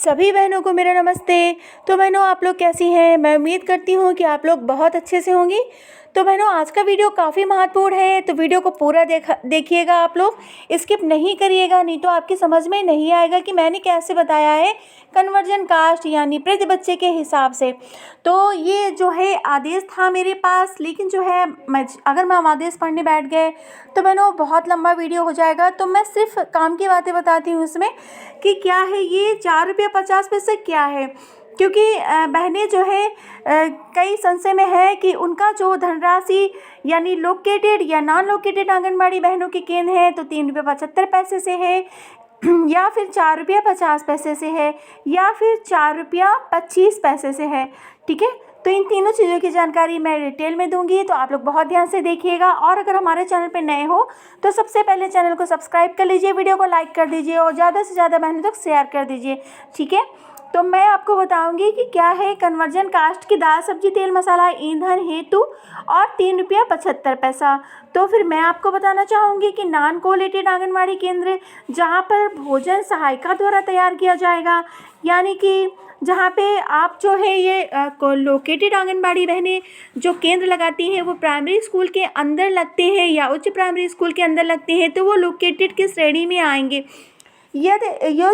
सभी बहनों को मेरा नमस्ते। तो बहनों, आप लोग कैसी हैं? मैं उम्मीद करती हूँ कि आप लोग बहुत अच्छे से होंगी। तो बहनों, आज का वीडियो काफ़ी महत्वपूर्ण है, तो वीडियो को पूरा देखिएगा। आप लोग स्किप नहीं करिएगा, नहीं तो आपकी समझ में नहीं आएगा कि मैंने कैसे बताया है कन्वर्जन कास्ट यानी प्रति बच्चे के हिसाब से। तो ये जो है आदेश था मेरे पास, लेकिन जो है अगर हम आदेश पढ़ने बैठ गए तो बहनों बहुत लंबा वीडियो हो जाएगा। तो मैं सिर्फ काम की बातें बताती हूँ इसमें कि क्या है ये 4 रुपया 50 पैसे क्या है, क्योंकि बहनें जो है कई संशय में है कि उनका जो धनराशि यानी लोकेटेड या नॉन लोकेटेड आंगनबाड़ी बहनों के केंद्र है तो 3 रुपया 75 पैसे से है, या फिर 4 रुपया 50 पैसे से है, या फिर 4 रुपया 25 पैसे से है। ठीक है, तो इन तीनों चीज़ों की जानकारी मैं डिटेल में दूंगी, तो आप लोग बहुत ध्यान से देखिएगा। और अगर हमारे चैनल पर नए हो तो सबसे पहले चैनल को सब्सक्राइब कर लीजिए, वीडियो को लाइक कर दीजिए और ज़्यादा से ज़्यादा बहनों तक शेयर कर दीजिए। ठीक है, तो मैं आपको बताऊंगी कि क्या है कन्वर्जन कास्ट की दाल सब्जी तेल मसाला ईंधन हेतु और 3 रुपया 75 पैसा। तो फिर मैं आपको बताना चाहूँगी कि नॉन कोलेटेड आंगनबाड़ी केंद्र जहाँ पर भोजन सहायिका द्वारा तैयार किया जाएगा, यानी कि जहाँ पे आप जो है ये लोकेटेड आंगनबाड़ी बहनें जो केंद्र लगाती हैं वो प्राइमरी स्कूल के अंदर लगते हैं या उच्च प्राइमरी स्कूल के अंदर लगते हैं, तो वो लोकेटेड की श्रेणी में आएंगे। ये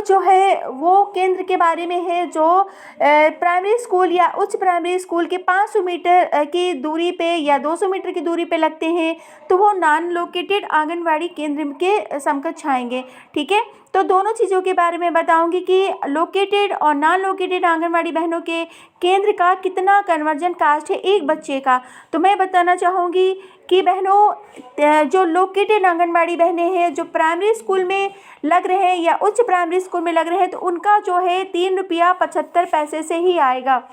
जो है वो केंद्र के बारे में है जो प्राइमरी स्कूल या उच्च प्राइमरी स्कूल के 500 मीटर की दूरी पे या 200 मीटर की दूरी पे लगते हैं, तो वो नॉन लोकेटेड आंगनवाड़ी केंद्र के समकक्ष आएंगे। ठीक है, तो दोनों चीज़ों के बारे में बताऊंगी कि लोकेटेड और नॉन लोकेटेड आंगनवाड़ी बहनों के केंद्र का कितना कन्वर्जन कास्ट है एक बच्चे का। तो मैं बताना चाहूँगी कि बहनों जो लोकेटेड आंगनबाड़ी बहनें हैं जो प्राइमरी स्कूल में लग रहे हैं या उच्च प्राइमरी स्कूल में लग रहे हैं, तो उनका जो है 3 रुपया 75 पैसे से ही आएगा।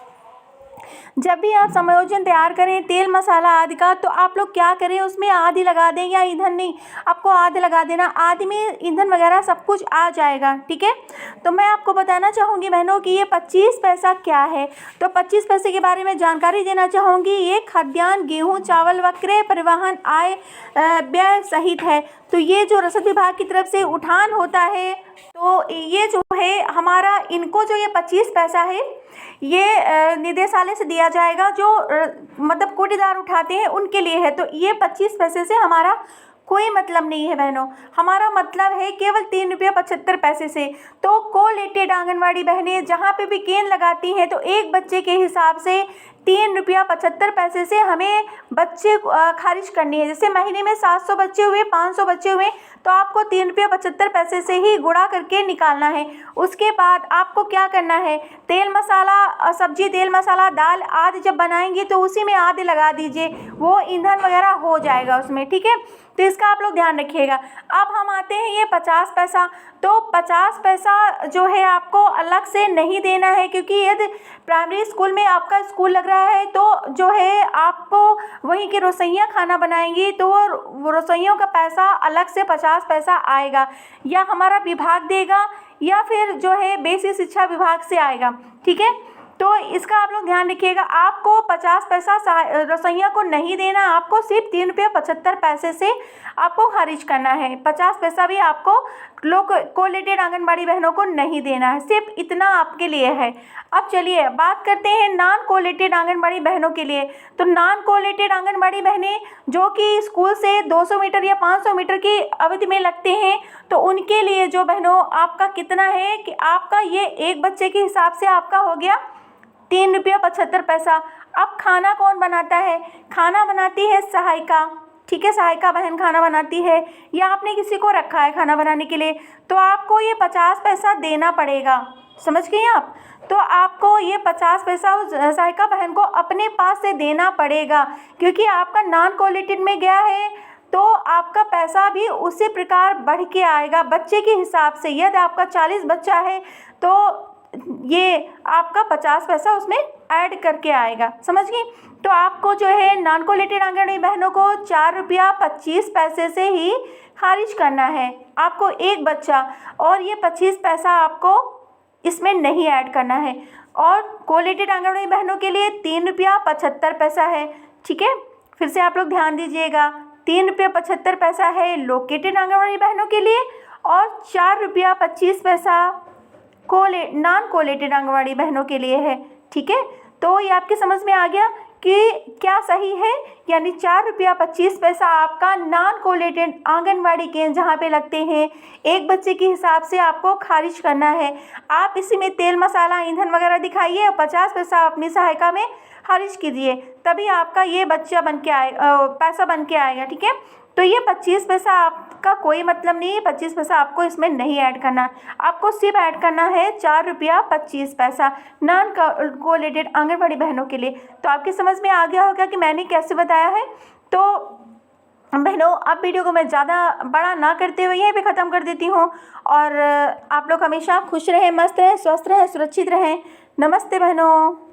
जब भी आप समायोजन तैयार करें तेल मसाला आदि का, तो आप लोग क्या करें, उसमें आदि लगा दें या ईंधन नहीं, आपको आदि लगा देना, आदि में ईंधन वगैरह सब कुछ आ जाएगा। ठीक है, तो मैं आपको बताना चाहूँगी बहनों कि ये 25 पैसा क्या है। तो 25 पैसे के बारे में जानकारी देना चाहूँगी। ये खाद्यान्न गेहूँ चावल व क्रय परिवहन आय व्यय सहित है। तो ये जो रसद विभाग की तरफ से उठान होता है, तो ये जो है हमारा इनको जो ये 25 पैसा है ये निदेशालय से दिया जाएगा, जो मतलब कोटेदार उठाते हैं उनके लिए है। तो ये 25 पैसे से हमारा कोई मतलब नहीं है बहनों, हमारा मतलब है केवल 3 रुपया 75 पैसे से। तो कोलेटेड आंगनवाड़ी बहनें जहाँ पे भी केंद्र लगाती हैं तो एक बच्चे के हिसाब से 3 रुपया 75 पैसे से हमें बच्चे खारिज करनी है। जैसे महीने में 700 बच्चे हुए, 500 बच्चे हुए, तो आपको 3 रुपया 75 पैसे से ही गुणा करके निकालना है। उसके बाद आपको क्या करना है, तेल मसाला सब्जी तेल मसाला दाल आदि जब बनाएंगे तो उसी में आदि लगा दीजिए, वो ईंधन वगैरह हो जाएगा उसमें। ठीक है, तो इसका आप लोग ध्यान रखिएगा। अब हम आते हैं ये 50 पैसा। तो 50 पैसा जो है आपको अलग से नहीं देना है, क्योंकि यदि प्राइमरी स्कूल में आपका स्कूल लग रहा है तो जो है आपको वहीं के रसोइयाँ खाना बनाएंगी, तो वो रसोइयों का पैसा अलग से 50 पैसा आएगा, या हमारा विभाग देगा या फिर जो है बेसिक शिक्षा विभाग से आएगा। ठीक है, तो इसका आप लोग ध्यान रखिएगा। आपको 50 पैसा रसोइया को नहीं देना, आपको सिर्फ 3 रुपया 75 पैसे से आपको खारिज करना है। 50 पैसा भी आपको कोलेटेड आंगनबाड़ी बहनों को नहीं देना है, सिर्फ इतना आपके लिए है। अब चलिए बात करते हैं नॉन कोलेटेड आंगनबाड़ी बहनों के लिए। तो नॉन कोलेटेड आंगनबाड़ी बहनें जो कि स्कूल से 200 मीटर या 500 मीटर की अवधि में लगते हैं, तो उनके लिए जो बहनों आपका कितना है कि आपका ये एक बच्चे के हिसाब से आपका हो गया 3 रुपया 75 पैसा। अब खाना कौन बनाता है, खाना बनाती है सहायिका। ठीक है, सहायिका बहन खाना बनाती है, या आपने किसी को रखा है खाना बनाने के लिए, तो आपको ये 50 पैसा देना पड़ेगा। समझ गए आप? तो आपको ये 50 पैसा उस सहायिका बहन को अपने पास से देना पड़ेगा, क्योंकि आपका नॉन कोलेटेड में गया है तो आपका पैसा भी उसी प्रकार बढ़ के आएगा बच्चे के हिसाब से। यदि आपका 40 बच्चा है तो ये आपका 50 पैसा उसमें ऐड करके आएगा। समझ गए? तो आपको जो है नॉन कोलेटेड आंगनबाड़ी बहनों को 4 रुपया 25 पैसे से ही खारिज करना है, आपको एक बच्चा, और ये 25 पैसा आपको इसमें नहीं ऐड करना है। और कोलेटेड आंगनबाड़ी बहनों के लिए 3 रुपया 75 पैसा है। ठीक है, फिर से आप लोग ध्यान दीजिएगा, 3 रुपया 75 पैसा है लोकेटेड आंगनबाड़ी बहनों के लिए, और 4 रुपया 25 पैसा नॉन कोलेटेड आंगनवाड़ी बहनों के लिए है। ठीक है, तो ये आपके समझ में आ गया कि क्या सही है, यानी 4 रुपया 25 पैसा आपका नॉन कोलेटेड आंगनवाड़ी केंद्र जहाँ पे लगते हैं एक बच्चे के हिसाब से आपको खारिज करना है। आप इसी में तेल मसाला ईंधन वगैरह दिखाइए और 50 पैसा अपनी सहायिका में खारिज कीजिए, तभी आपका ये बच्चा बन के पैसा बन के आएगा। ठीक है, तो ये 25 पैसा आपका कोई मतलब नहीं है, 25 पैसा आपको इसमें नहीं ऐड करना, आपको सिर्फ ऐड करना है 4 रुपया 25 पैसा नॉन कोलेटेड आंगनबाड़ी बहनों के लिए। तो आपकी समझ में आ गया होगा कि मैंने कैसे बताया है। तो बहनों, अब वीडियो को मैं ज़्यादा बड़ा ना करते हुए यहीं पे ख़त्म कर देती हूँ, और आप लोग हमेशा खुश रहें, मस्त रहें, स्वस्थ रहें, सुरक्षित रहें। नमस्ते बहनों।